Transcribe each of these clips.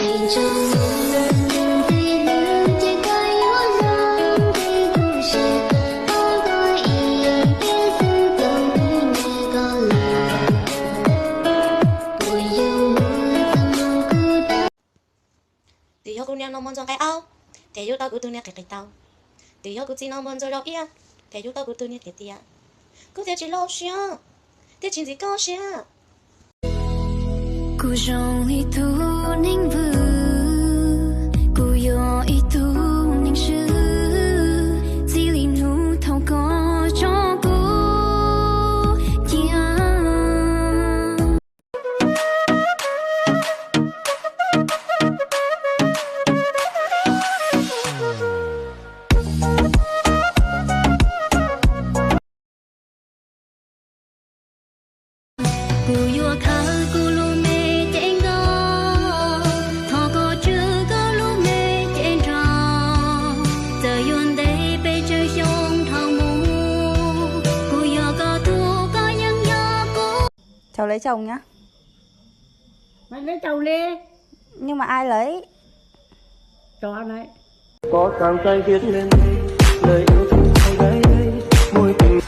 Thì yêu cô nhà nó muốn cho cái áo, thì yêu tao cứ tự nhiên cái tao, thì yêu cô chỉ nó muốn cho đâu kia, thì yêu tao cứ tự nhiên cái tia, cô theo chỉ lo xia, theo chỉ gì cao xia. Ku jong itu ning vu, ku yo itu ning shu, chỉ li nu thâu có cho cô kia. Ku yo khá ku lu mê trên đó, thọ có chưa có lu mê trên tròn, giờ yun đây bây giờ yong thằng mu, ku yo có thu có nhân yo cô. Cháu lấy chồng nhá. Mày lấy chồng đi. Nhưng mà ai lấy? Cho anh ấy. Có càng tay viết lên đây lời yêu thương say đáy đây môi tình.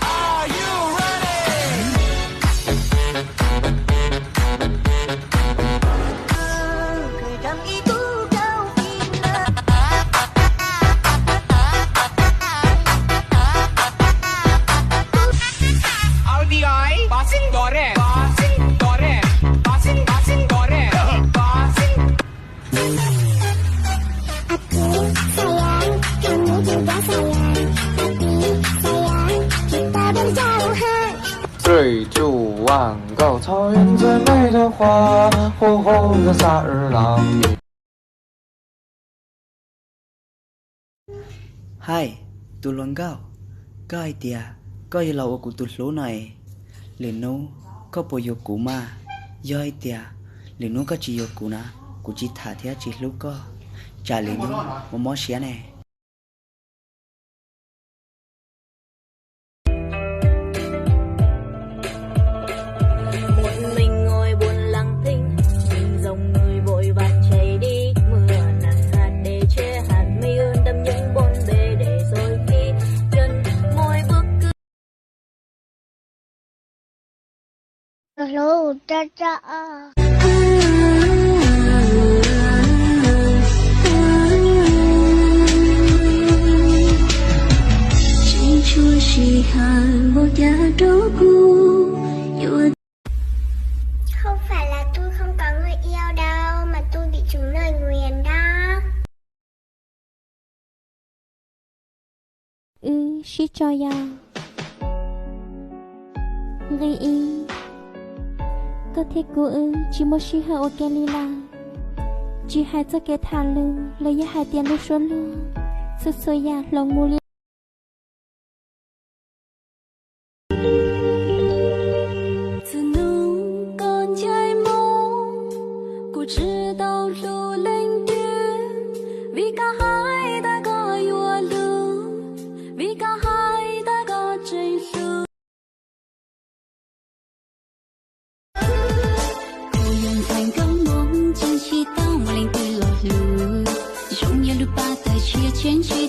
水煮晚高草原最美的花，火红的萨日朗。Hai, tulung kau. Kau tia, kau yang lawa ku tulu nai. Lenu, kau poyo kuma. Yoi tia, lenu kau ciyo kuna. Ku ci thả thia ci lu ko. Cha lenu, mo xia nè. Hello, cha cha. Chỉ chúa chỉ hàn một gia đô cu. Không phải là tôi không có người yêu đâu, mà tôi bị trúng lời nguyền đó. Shi cho ya. Gây y. Có thể cô chỉ một shi hà ok lila. Chỉ hai cho cái thà lư, lấy giá hai tiền lưu xuân luôn. Sự sôi ya lòng mù li. Từ nung con trai mong, cô知道路lên tuyến. Vì cả hai đã có yêu lưu, vì cả hai đã có tranh lưu. Thành công mong chân chi tao mà lên từ lọt lửa, trong nhà lúc ba tay chia chén chia